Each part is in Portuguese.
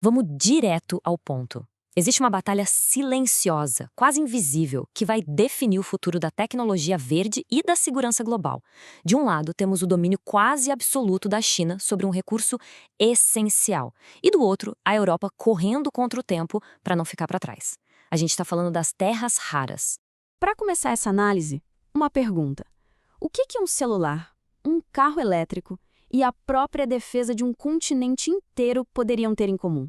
Vamos direto ao ponto. Existe uma batalha silenciosa, quase invisível, que vai definir o futuro da tecnologia verde e da segurança global. De um lado, temos o domínio quase absoluto da China sobre um recurso essencial. E do outro, a Europa correndo contra o tempo para não ficar para trás. A gente está falando das terras raras. Para começar essa análise, uma pergunta. O que um celular, um carro elétrico e a própria defesa de um continente inteiro poderiam ter em comum?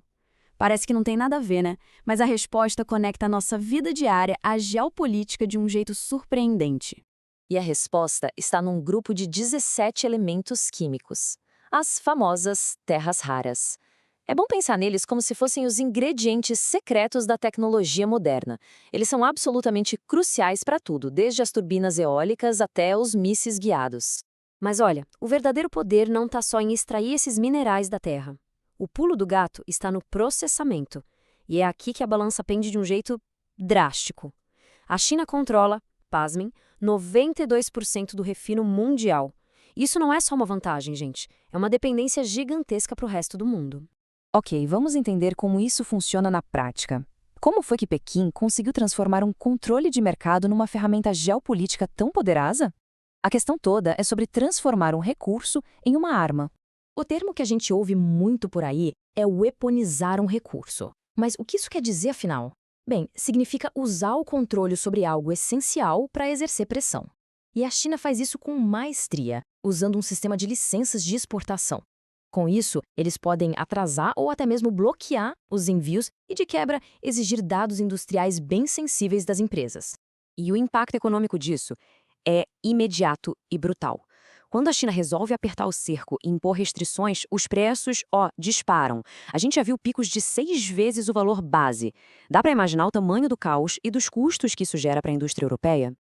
Parece que não tem nada a ver, né? Mas a resposta conecta a nossa vida diária à geopolítica de um jeito surpreendente. E a resposta está num grupo de 17 elementos químicos, as famosas terras raras. É bom pensar neles como se fossem os ingredientes secretos da tecnologia moderna. Eles são absolutamente cruciais para tudo, desde as turbinas eólicas até os mísseis guiados. Mas olha, o verdadeiro poder não está só em extrair esses minerais da terra. O pulo do gato está no processamento. E é aqui que a balança pende de um jeito drástico. A China controla, pasmem, 92% do refino mundial. Isso não é só uma vantagem, gente. É uma dependência gigantesca para o resto do mundo. Ok, vamos entender como isso funciona na prática. Como foi que Pequim conseguiu transformar um controle de mercado numa ferramenta geopolítica tão poderosa? A questão toda é sobre transformar um recurso em uma arma. O termo que a gente ouve muito por aí é weaponizar um recurso. Mas o que isso quer dizer, afinal? Bem, significa usar o controle sobre algo essencial para exercer pressão. E a China faz isso com maestria, usando um sistema de licenças de exportação. Com isso, eles podem atrasar ou até mesmo bloquear os envios e, de quebra, exigir dados industriais bem sensíveis das empresas. E o impacto econômico disso é imediato e brutal. Quando a China resolve apertar o cerco e impor restrições, os preços, disparam. A gente já viu picos de 6 vezes o valor base. Dá para imaginar o tamanho do caos e dos custos que isso gera para a indústria europeia?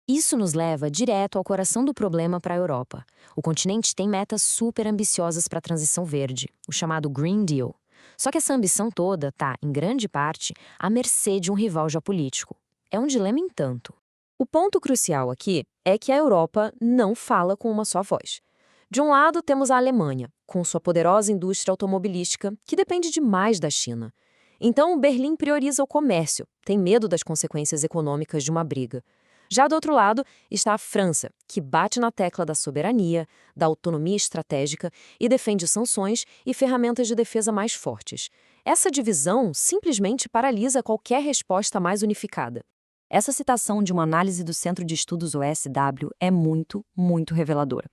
Isso nos leva direto ao coração do problema para a Europa. O continente tem metas super ambiciosas para a transição verde, o chamado Green Deal. Só que essa ambição toda está, em grande parte, à mercê de um rival geopolítico. É um dilema em tanto. O ponto crucial aqui é que a Europa não fala com uma só voz. De um lado, temos a Alemanha, com sua poderosa indústria automobilística, que depende demais da China. Então, Berlim prioriza o comércio, tem medo das consequências econômicas de uma briga. Já do outro lado está a França, que bate na tecla da soberania, da autonomia estratégica e defende sanções e ferramentas de defesa mais fortes. Essa divisão simplesmente paralisa qualquer resposta mais unificada. Essa citação de uma análise do Centro de Estudos OSW é muito, muito reveladora.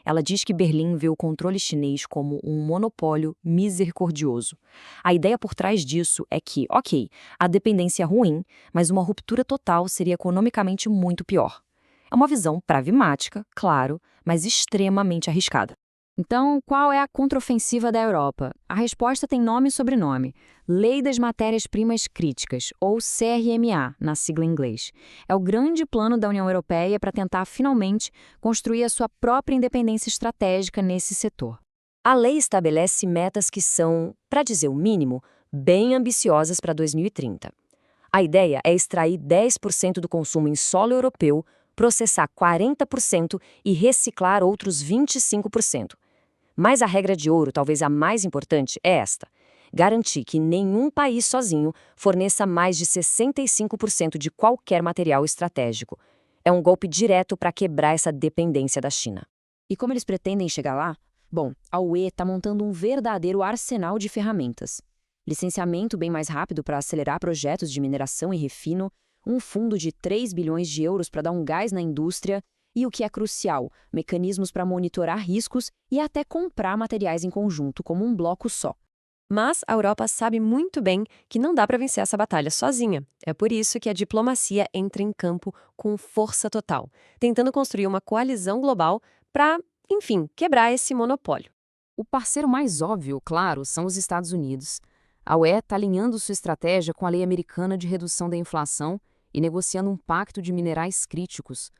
Ela diz que Berlim vê o controle chinês como um monopólio misericordioso. A ideia por trás disso é que, ok, a dependência é ruim, mas uma ruptura total seria economicamente muito pior. É uma visão pragmática, claro, mas extremamente arriscada. Então, qual é a contraofensiva da Europa? A resposta tem nome e sobrenome. Lei das Matérias-Primas Críticas, ou CRMA, na sigla em inglês. É o grande plano da União Europeia para tentar, finalmente, construir a sua própria independência estratégica nesse setor. A lei estabelece metas que são, para dizer o mínimo, bem ambiciosas para 2030. A ideia é extrair 10% do consumo em solo europeu, processar 40% e reciclar outros 25%. Mas a regra de ouro, talvez a mais importante, é esta: garantir que nenhum país sozinho forneça mais de 65% de qualquer material estratégico. É um golpe direto para quebrar essa dependência da China. E como eles pretendem chegar lá? Bom, a UE está montando um verdadeiro arsenal de ferramentas. Licenciamento bem mais rápido para acelerar projetos de mineração e refino, um fundo de 3 bilhões de euros para dar um gás na indústria e, o que é crucial, mecanismos para monitorar riscos e até comprar materiais em conjunto, como um bloco só. Mas a Europa sabe muito bem que não dá para vencer essa batalha sozinha. É por isso que a diplomacia entra em campo com força total, tentando construir uma coalizão global para, enfim, quebrar esse monopólio. O parceiro mais óbvio, claro, são os Estados Unidos. A UE está alinhando sua estratégia com a lei americana de redução da inflação e negociando um pacto de minerais críticos.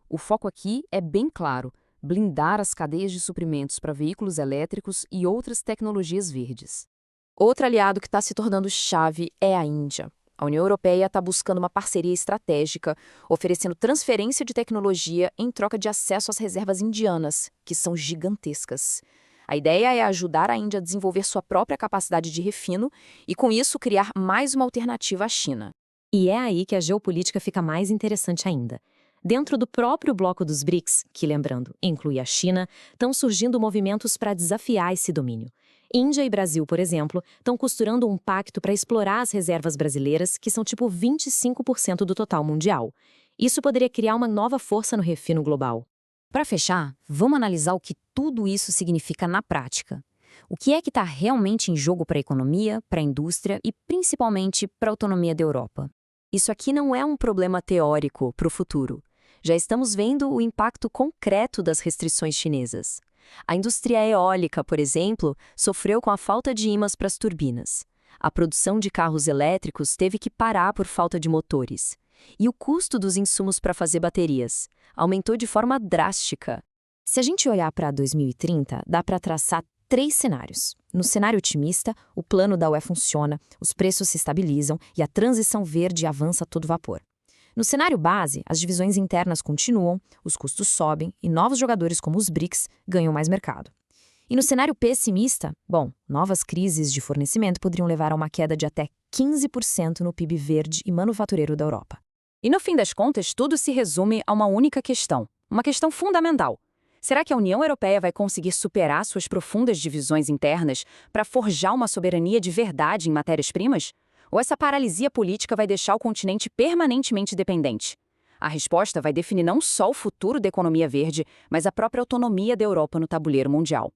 O foco aqui é bem claro: blindar as cadeias de suprimentos para veículos elétricos e outras tecnologias verdes. Outro aliado que está se tornando chave é a Índia. A União Europeia está buscando uma parceria estratégica, oferecendo transferência de tecnologia em troca de acesso às reservas indianas, que são gigantescas. A ideia é ajudar a Índia a desenvolver sua própria capacidade de refino e, com isso, criar mais uma alternativa à China. E é aí que a geopolítica fica mais interessante ainda. Dentro do próprio bloco dos BRICS, que, lembrando, inclui a China, estão surgindo movimentos para desafiar esse domínio. Índia e Brasil, por exemplo, estão costurando um pacto para explorar as reservas brasileiras, que são tipo 25% do total mundial. Isso poderia criar uma nova força no refino global. Para fechar, vamos analisar o que tudo isso significa na prática. O que é que está realmente em jogo para a economia, para a indústria e, principalmente, para a autonomia da Europa? Isso aqui não é um problema teórico para o futuro. Já estamos vendo o impacto concreto das restrições chinesas. A indústria eólica, por exemplo, sofreu com a falta de ímãs para as turbinas. A produção de carros elétricos teve que parar por falta de motores. E o custo dos insumos para fazer baterias aumentou de forma drástica. Se a gente olhar para 2030, dá para traçar 3 cenários. No cenário otimista, o plano da UE funciona, os preços se estabilizam e a transição verde avança a todo vapor. No cenário base, as divisões internas continuam, os custos sobem e novos jogadores como os BRICS ganham mais mercado. E no cenário pessimista, novas crises de fornecimento poderiam levar a uma queda de até 15% no PIB verde e manufatureiro da Europa. E no fim das contas, tudo se resume a uma única questão, uma questão fundamental. Será que a União Europeia vai conseguir superar suas profundas divisões internas para forjar uma soberania de verdade em matérias-primas? Ou essa paralisia política vai deixar o continente permanentemente dependente? A resposta vai definir não só o futuro da economia verde, mas a própria autonomia da Europa no tabuleiro mundial.